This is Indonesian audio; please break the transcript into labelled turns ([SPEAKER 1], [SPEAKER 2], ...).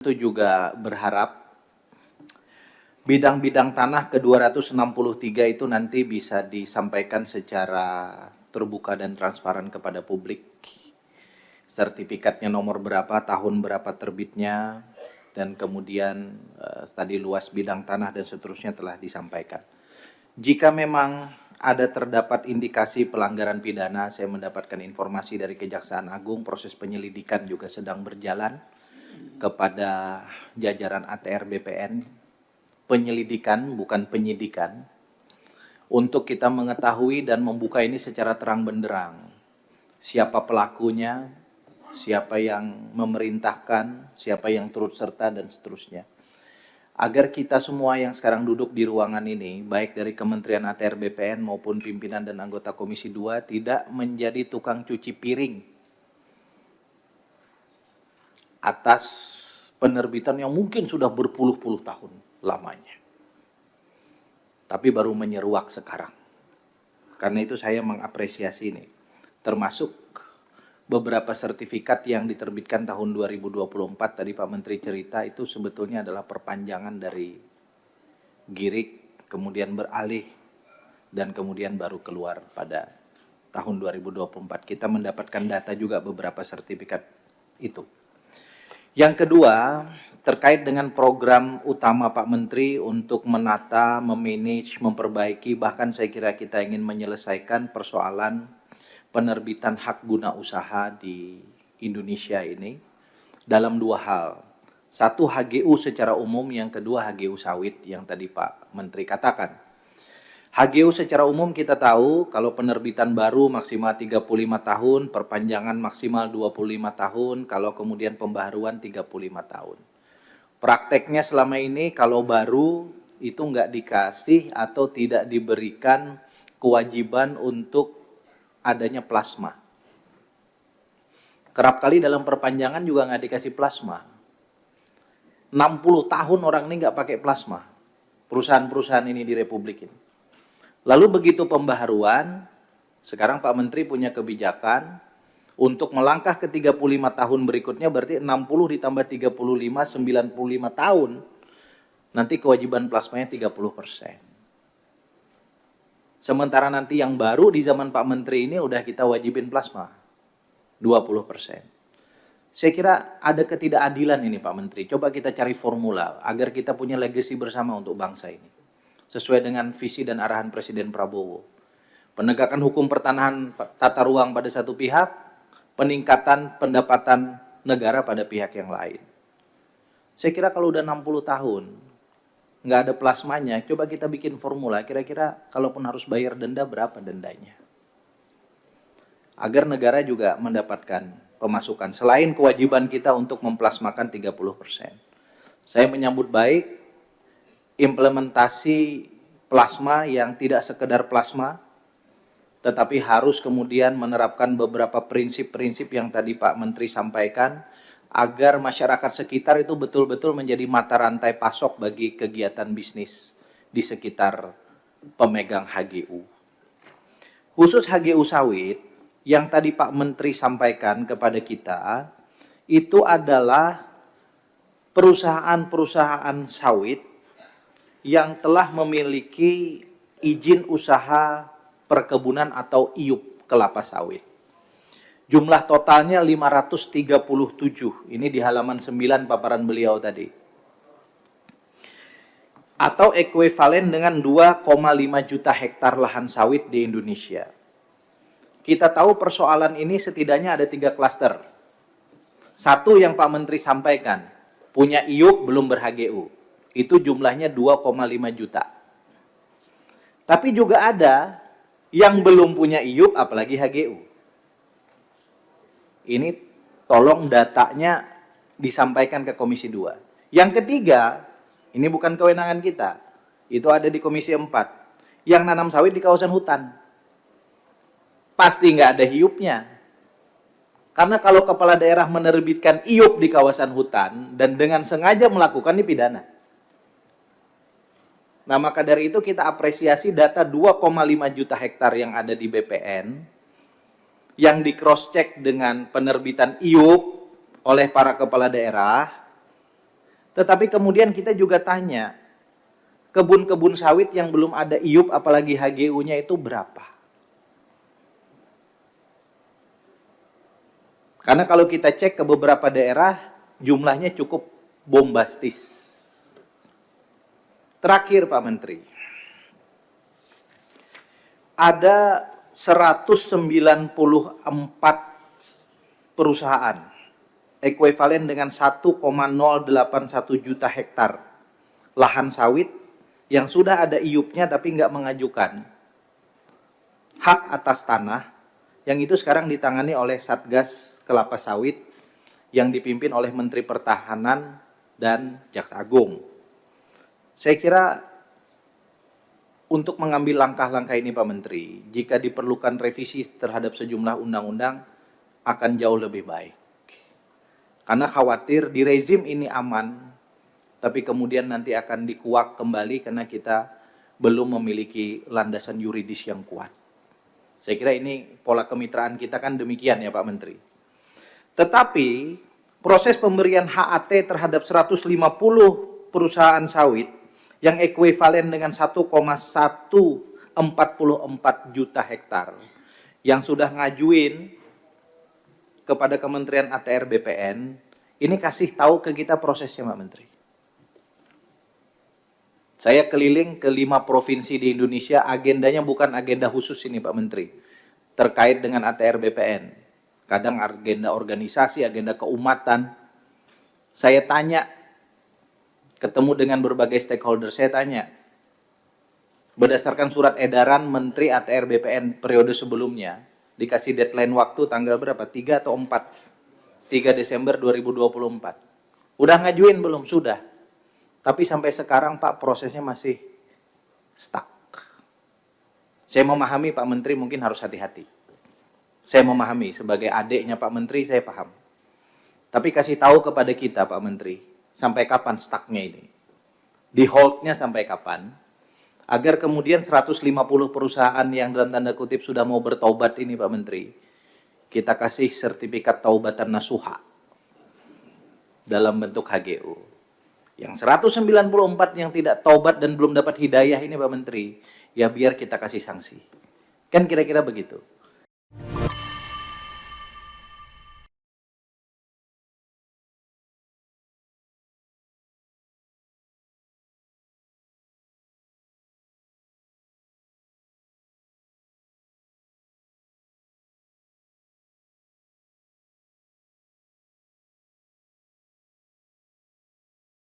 [SPEAKER 1] Itu juga berharap bidang-bidang tanah ke-263 itu nanti bisa disampaikan secara terbuka dan transparan kepada publik. Sertifikatnya nomor berapa, tahun berapa terbitnya, dan kemudian tadi luas bidang tanah dan seterusnya telah disampaikan. Jika memang ada terdapat indikasi pelanggaran pidana, saya mendapatkan informasi dari Kejaksaan Agung, proses penyelidikan juga sedang berjalan kepada jajaran ATR BPN, penyelidikan bukan penyidikan, untuk kita mengetahui dan membuka ini secara terang benderang. Siapa pelakunya, siapa yang memerintahkan, siapa yang turut serta, dan seterusnya. Agar kita semua yang sekarang duduk di ruangan ini, baik dari Kementerian ATR BPN maupun pimpinan dan anggota Komisi 2, tidak menjadi tukang cuci piring atas penerbitan yang mungkin sudah berpuluh-puluh tahun lamanya. Tapi baru menyeruak sekarang. Karena itu saya mengapresiasi ini. Termasuk beberapa sertifikat yang diterbitkan tahun 2024, tadi Pak Menteri cerita, itu sebetulnya adalah perpanjangan dari GIRIK, kemudian beralih, dan kemudian baru keluar pada tahun 2024. Kita mendapatkan data juga beberapa sertifikat itu. Yang kedua, terkait dengan program utama Pak Menteri untuk menata, memanage, memperbaiki, bahkan saya kira kita ingin menyelesaikan persoalan penerbitan hak guna usaha di Indonesia ini dalam dua hal. Satu, HGU secara umum, yang kedua HGU sawit yang tadi Pak Menteri katakan. HGU secara umum kita tahu kalau penerbitan baru maksimal 35 tahun, perpanjangan maksimal 25 tahun, kalau kemudian pembaharuan 35 tahun. Prakteknya selama ini kalau baru itu nggak dikasih atau tidak diberikan kewajiban untuk adanya plasma. Kerap kali dalam perpanjangan juga nggak dikasih plasma. 60 tahun orang ini nggak pakai plasma. Perusahaan-perusahaan ini di Republik ini. Lalu begitu pembaharuan, sekarang Pak Menteri punya kebijakan untuk melangkah ke 35 tahun berikutnya, berarti 60 ditambah 35, 95 tahun. Nanti kewajiban plasmanya 30%. Sementara nanti yang baru di zaman Pak Menteri ini udah kita wajibin plasma, 20%. Saya kira ada ketidakadilan ini Pak Menteri. Coba kita cari formula agar kita punya legacy bersama untuk bangsa ini. Sesuai dengan visi dan arahan Presiden Prabowo. Penegakan hukum pertanahan tata ruang pada satu pihak, peningkatan pendapatan negara pada pihak yang lain. Saya kira kalau udah 60 tahun, nggak ada plasmanya, coba kita bikin formula, kira-kira kalaupun harus bayar denda, berapa dendanya. Agar negara juga mendapatkan pemasukan, selain kewajiban kita untuk memplasmakan 30%. Saya menyambut baik implementasi plasma yang tidak sekedar plasma, tetapi harus kemudian menerapkan beberapa prinsip-prinsip yang tadi Pak Menteri sampaikan, agar masyarakat sekitar itu betul-betul menjadi mata rantai pasok bagi kegiatan bisnis di sekitar pemegang HGU. Khusus HGU sawit, yang tadi Pak Menteri sampaikan kepada kita, itu adalah perusahaan-perusahaan sawit yang telah memiliki izin usaha perkebunan atau IUP kelapa sawit. Jumlah totalnya 537, ini di halaman 9 paparan beliau tadi. Atau ekuivalen dengan 2,5 juta hektar lahan sawit di Indonesia. Kita tahu persoalan ini setidaknya ada 3 klaster. Satu yang Pak Menteri sampaikan, punya IUP belum ber-HGU. Itu jumlahnya 2,5 juta. Tapi juga ada yang belum punya IUP apalagi HGU. Ini tolong datanya disampaikan ke Komisi 2. Yang ketiga, ini bukan kewenangan kita. Itu ada di Komisi 4. Yang nanam sawit di kawasan hutan. Pasti nggak ada IUP-nya. Karena kalau kepala daerah menerbitkan IUP di kawasan hutan dan dengan sengaja melakukan, ini pidana. Nah, maka dari itu kita apresiasi data 2,5 juta hektar yang ada di BPN, yang di cross check dengan penerbitan IUP oleh para kepala daerah, Tetapi kemudian kita juga tanya, kebun-kebun sawit yang belum ada IUP apalagi HGU-nya itu berapa? Karena kalau kita cek ke beberapa daerah, jumlahnya cukup bombastis. Terakhir Pak Menteri, ada 194 perusahaan, ekuivalen dengan 1,081 juta hektar lahan sawit yang sudah ada IUP-nya tapi nggak mengajukan hak atas tanah, yang itu sekarang ditangani oleh Satgas Kelapa Sawit yang dipimpin oleh Menteri Pertahanan dan Jaksa Agung. Saya kira untuk mengambil langkah-langkah ini Pak Menteri, jika diperlukan revisi terhadap sejumlah undang-undang akan jauh lebih baik. Karena khawatir di rezim ini aman, tapi kemudian nanti akan dikuak kembali karena kita belum memiliki landasan yuridis yang kuat. Saya kira ini pola kemitraan kita kan demikian ya Pak Menteri. Tetapi proses pemberian HAT terhadap 150 perusahaan sawit yang ekuivalen dengan 1,144 juta hektar yang sudah ngajuin kepada Kementerian ATR BPN, ini kasih tahu ke kita prosesnya Pak Menteri. Saya keliling ke 5 provinsi di Indonesia, agendanya bukan agenda khusus ini Pak Menteri, terkait dengan ATR BPN. Kadang agenda organisasi, agenda keumatan. Saya tanya, ketemu dengan berbagai stakeholder, saya tanya, berdasarkan surat edaran Menteri ATR BPN periode sebelumnya, dikasih deadline waktu tanggal berapa? 3 atau 4? 3 Desember 2024. Udah ngajuin belum? Sudah. Tapi sampai sekarang Pak prosesnya masih stuck. Saya memahami Pak Menteri mungkin harus hati-hati. Saya memahami sebagai adiknya Pak Menteri saya paham. Tapi kasih tahu kepada kita Pak Menteri, sampai kapan stucknya ini? Di hold-nya sampai kapan? Agar kemudian 150 perusahaan yang dalam tanda kutip sudah mau bertaubat ini Pak Menteri, kita kasih sertifikat taubatan nasuha dalam bentuk HGU. Yang 194 yang tidak taubat dan belum dapat hidayah ini Pak Menteri, ya biar kita kasih sanksi. Kan kira-kira begitu.